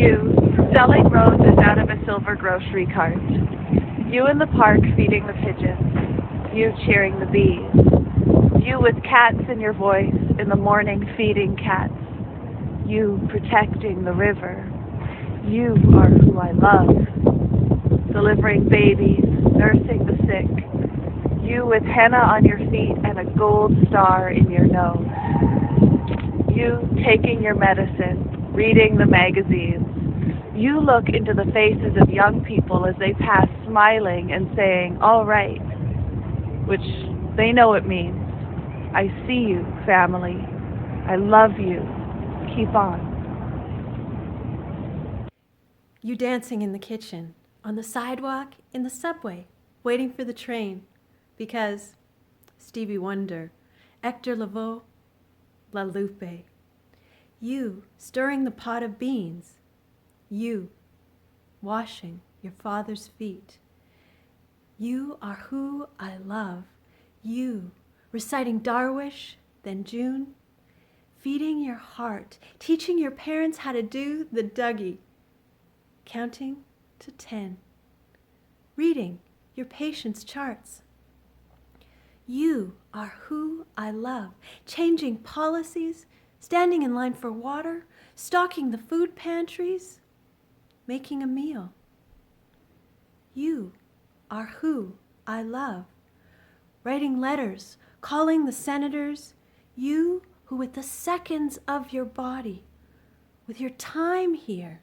You, selling roses out of a silver grocery cart. You in the park feeding the pigeons. You cheering the bees. You with cats in your voice in the morning feeding cats. You protecting the river. You are who I love. Delivering babies, nursing the sick. You with henna on your feet and a gold star in your nose. You taking your medicine, reading the magazines. You look into the faces of young people as they pass smiling and saying, all right, which they know it means. I see you, family. I love you. Keep on. You dancing in the kitchen, on the sidewalk, in the subway, waiting for the train. Because Stevie Wonder, Hector Lavoe, La Lupe. You stirring the pot of beans. You washing your father's feet. You are who I love. You reciting Darwish, then June. Feeding your heart, teaching your parents how to do the Dougie. Counting to 10. Reading your patience charts. You are who I love. Changing policies, standing in line for water, stocking the food pantries, making a meal. You are who I love. Writing letters, calling the senators. You who with the seconds of your body, with your time here,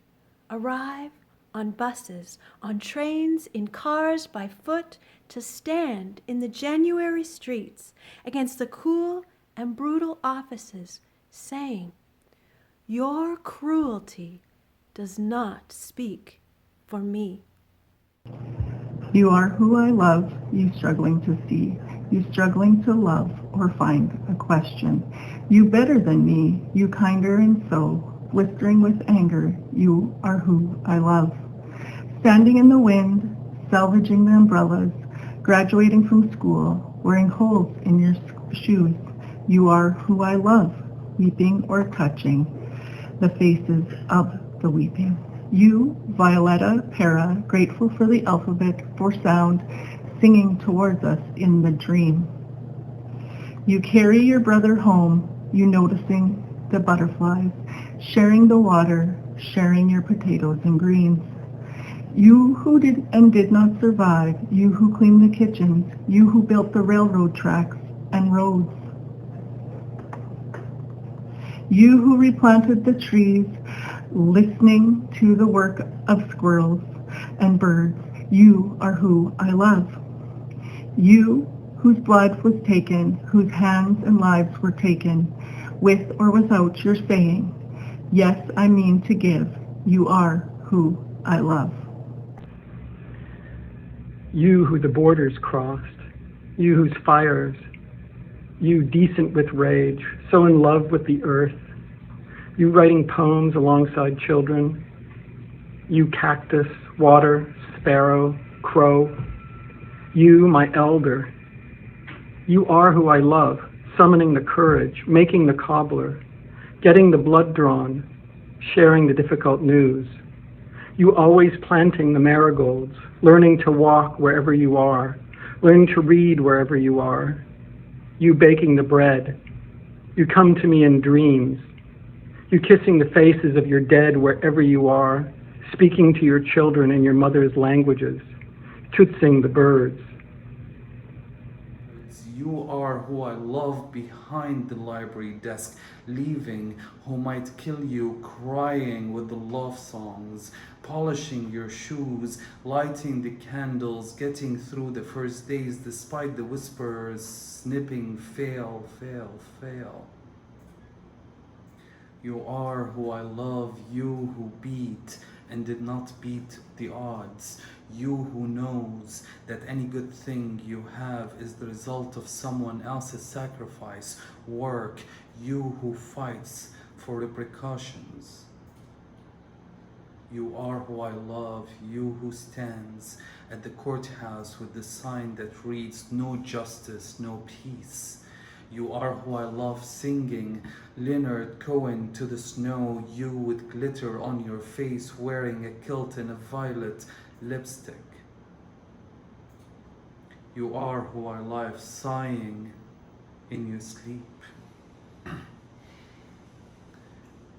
arrive on buses, on trains, in cars, by foot, to stand in the January streets against the cool and brutal offices, saying, your cruelty does not speak for me. You are who I love, you struggling to see, you struggling to love or find a question. You better than me, you kinder and so, blistering with anger, you are who I love. Standing in the wind, salvaging the umbrellas, graduating from school, wearing holes in your shoes, you are who I love, weeping or touching the faces of the weeping. You, Violetta Para, grateful for the alphabet, for sound, singing towards us in the dream. You carry your brother home, you noticing the butterflies, sharing the water, sharing your potatoes and greens. You who did and did not survive, you who cleaned the kitchens, you who built the railroad tracks and roads. You who replanted the trees, listening to the work of squirrels and birds, you are who I love. You whose blood was taken, whose hands and lives were taken, with or without your saying, yes, I mean to give, you are who I love. You who the borders crossed, you whose fires, you decent with rage, so in love with the earth, you writing poems alongside children, you cactus, water, sparrow, crow, you my elder, you are who I love, summoning the courage, making the cobbler, getting the blood drawn, sharing the difficult news, you always planting the marigolds, learning to walk wherever you are, learning to read wherever you are, you baking the bread, you come to me in dreams, you kissing the faces of your dead wherever you are, speaking to your children in your mother's languages, tootsing the birds. You are who I love behind the library desk, leaving who might kill you, crying with the love songs, polishing your shoes, lighting the candles, getting through the first days despite the whispers, snipping, fail, fail, fail. You are who I love, you who beat and did not beat the odds. You who knows that any good thing you have is the result of someone else's sacrifice, work. You who fights for repercussions. You are who I love, you who stands at the courthouse with the sign that reads, no justice, no peace. You are who I love singing Leonard Cohen to the snow, you with glitter on your face, wearing a kilt and a violet lipstick. You are who I love sighing in your sleep.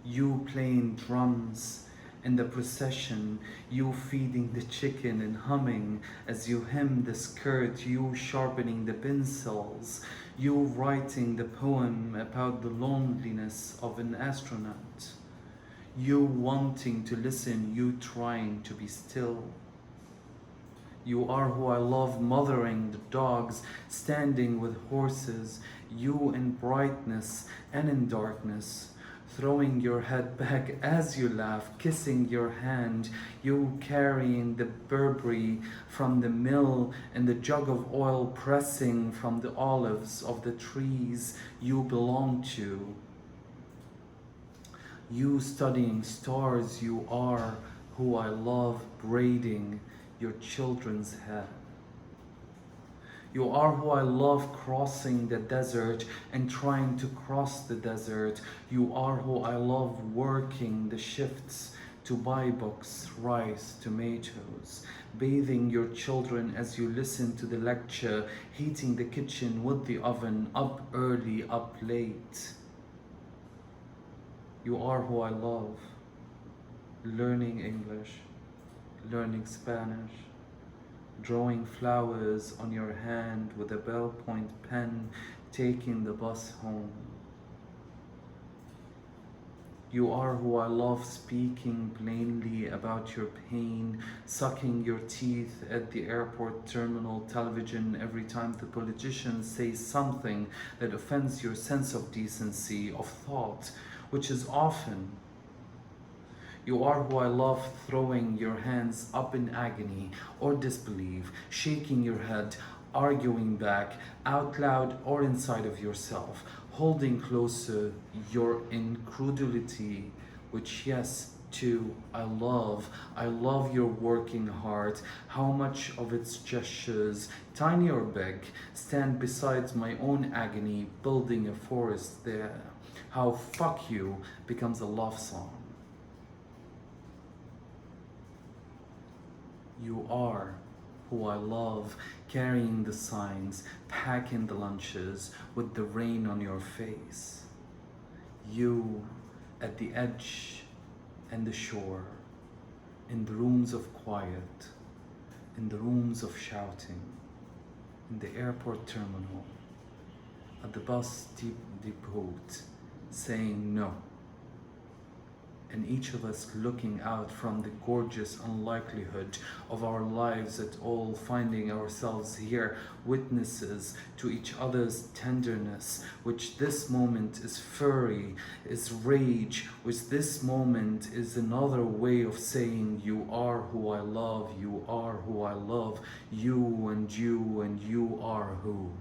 You playing drums in the procession, you feeding the chicken and humming as you hem the skirt, you sharpening the pencils, you writing the poem about the loneliness of an astronaut, you wanting to listen, you trying to be still. You are who I love mothering the dogs, standing with horses, you in brightness and in darkness, throwing your head back as you laugh, kissing your hand, you carrying the Burberry from the mill and the jug of oil pressing from the olives of the trees you belong to. You studying stars, you are who I love braiding your children's hair. You are who I love crossing the desert and trying to cross the desert. You are who I love working the shifts to buy books, rice, tomatoes, bathing your children as you listen to the lecture, heating the kitchen with the oven, up early, up late. You are who I love learning English, learning Spanish, drawing flowers on your hand with a ballpoint pen, taking the bus home. You are who I love speaking plainly about your pain, sucking your teeth at the airport terminal television every time the politicians say something that offends your sense of decency, of thought, which is often. You are who I love throwing your hands up in agony or disbelief, shaking your head, arguing back, out loud or inside of yourself, holding closer your incredulity, which yes, too, I love. I love your working hard, how much of its gestures, tiny or big, stand beside my own agony, building a forest there. How fuck you becomes a love song. You are who I love, carrying the signs, packing the lunches with the rain on your face. You at the edge and the shore, in the rooms of quiet, in the rooms of shouting, in the airport terminal, at the bus depot, saying no. And each of us looking out from the gorgeous unlikelihood of our lives at all, finding ourselves here, witnesses to each other's tenderness, which this moment is fury, is rage, which this moment is another way of saying you are who I love, you are who I love, you and you and you are who.